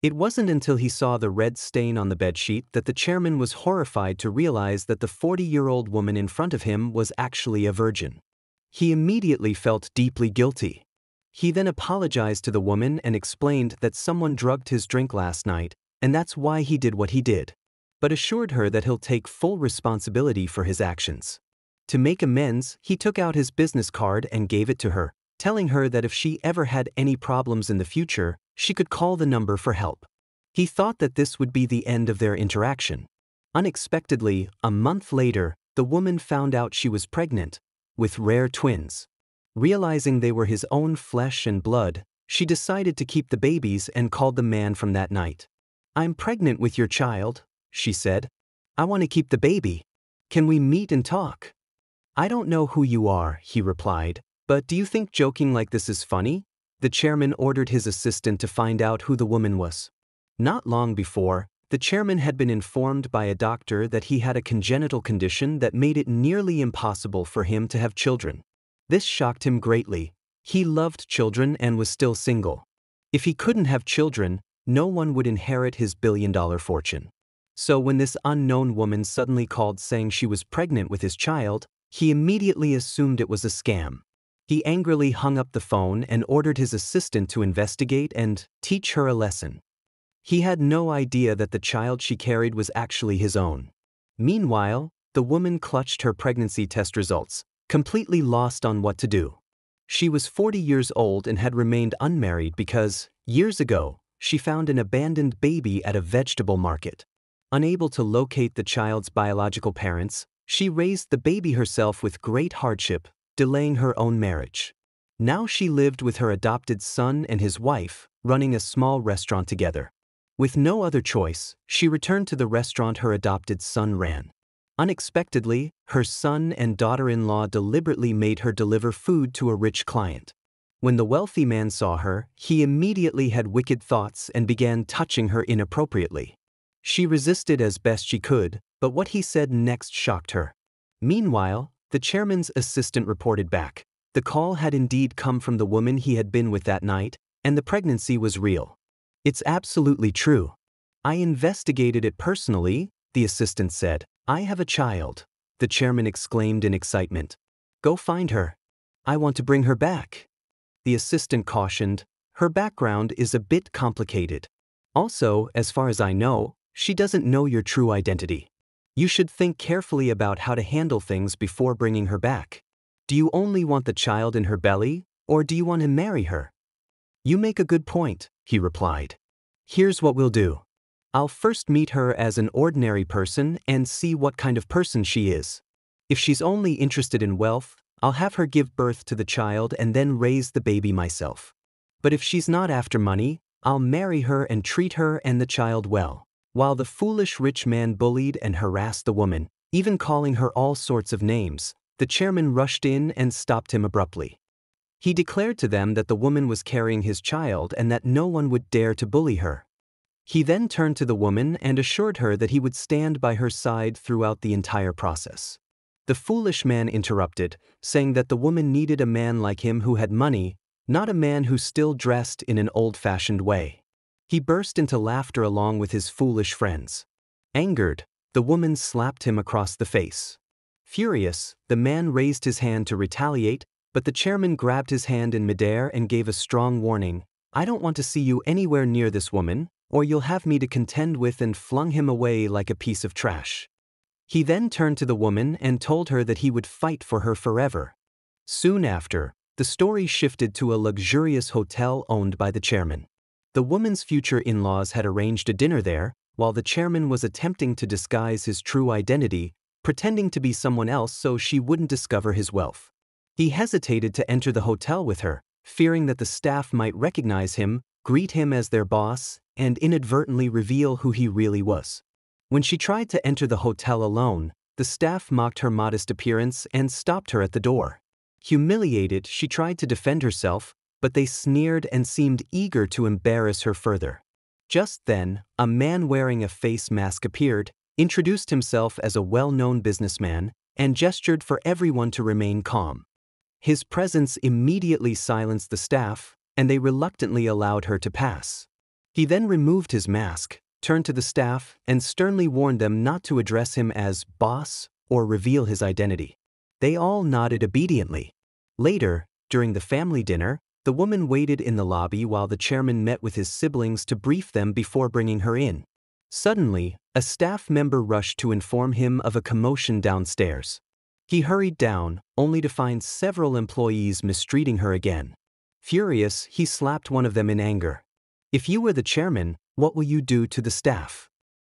It wasn't until he saw the red stain on the bedsheet that the chairman was horrified to realize that the 40-year-old woman in front of him was actually a virgin. He immediately felt deeply guilty. He then apologized to the woman and explained that someone drugged his drink last night, and that's why he did what he did, but assured her that he'll take full responsibility for his actions. To make amends, he took out his business card and gave it to her, telling her that if she ever had any problems in the future, she could call the number for help. He thought that this would be the end of their interaction. Unexpectedly, a month later, the woman found out she was pregnant, with rare twins. Realizing they were his own flesh and blood, she decided to keep the babies and called the man from that night. "I'm pregnant with your child," she said. "I want to keep the baby. Can we meet and talk?" "I don't know who you are," he replied, "but do you think joking like this is funny?" The chairman ordered his assistant to find out who the woman was. Not long before, the chairman had been informed by a doctor that he had a congenital condition that made it nearly impossible for him to have children. This shocked him greatly. He loved children and was still single. If he couldn't have children, no one would inherit his billion-dollar fortune. So when this unknown woman suddenly called saying she was pregnant with his child, he immediately assumed it was a scam. He angrily hung up the phone and ordered his assistant to investigate and teach her a lesson. He had no idea that the child she carried was actually his own. Meanwhile, the woman clutched her pregnancy test results, completely lost on what to do. She was 40 years old and had remained unmarried because, years ago, she found an abandoned baby at a vegetable market. Unable to locate the child's biological parents, she raised the baby herself with great hardship, delaying her own marriage. Now she lived with her adopted son and his wife, running a small restaurant together. With no other choice, she returned to the restaurant her adopted son ran. Unexpectedly, her son and daughter-in-law deliberately made her deliver food to a rich client. When the wealthy man saw her, he immediately had wicked thoughts and began touching her inappropriately. She resisted as best she could, but what he said next shocked her. Meanwhile, the chairman's assistant reported back. The call had indeed come from the woman he had been with that night, and the pregnancy was real. "It's absolutely true. I investigated it personally," the assistant said. "I have a child," the chairman exclaimed in excitement. "Go find her. I want to bring her back." The assistant cautioned, "Her background is a bit complicated. Also, as far as I know, she doesn't know your true identity. You should think carefully about how to handle things before bringing her back. Do you only want the child in her belly, or do you want to marry her?" "You make a good point," he replied. "Here's what we'll do. I'll first meet her as an ordinary person and see what kind of person she is. If she's only interested in wealth, I'll have her give birth to the child and then raise the baby myself. But if she's not after money, I'll marry her and treat her and the child well." While the foolish rich man bullied and harassed the woman, even calling her all sorts of names, the chairman rushed in and stopped him abruptly. He declared to them that the woman was carrying his child and that no one would dare to bully her. He then turned to the woman and assured her that he would stand by her side throughout the entire process. The foolish man interrupted, saying that the woman needed a man like him who had money, not a man who still dressed in an old-fashioned way. He burst into laughter along with his foolish friends. Angered, the woman slapped him across the face. Furious, the man raised his hand to retaliate, but the chairman grabbed his hand in midair and gave a strong warning. "I don't want to see you anywhere near this woman, or you'll have me to contend with," and flung him away like a piece of trash. He then turned to the woman and told her that he would fight for her forever. Soon after, the story shifted to a luxurious hotel owned by the chairman. The woman's future in-laws had arranged a dinner there, while the chairman was attempting to disguise his true identity, pretending to be someone else so she wouldn't discover his wealth. He hesitated to enter the hotel with her, fearing that the staff might recognize him, greet him as their boss, and inadvertently reveal who he really was. When she tried to enter the hotel alone, the staff mocked her modest appearance and stopped her at the door. Humiliated, she tried to defend herself, but they sneered and seemed eager to embarrass her further. Just then, a man wearing a face mask appeared, introduced himself as a well-known businessman, and gestured for everyone to remain calm. His presence immediately silenced the staff, and they reluctantly allowed her to pass. He then removed his mask, turned to the staff, and sternly warned them not to address him as boss or reveal his identity. They all nodded obediently. Later, during the family dinner, the woman waited in the lobby while the chairman met with his siblings to brief them before bringing her in. Suddenly, a staff member rushed to inform him of a commotion downstairs. He hurried down, only to find several employees mistreating her again. Furious, he slapped one of them in anger. "If you were the chairman, what will you do to the staff?"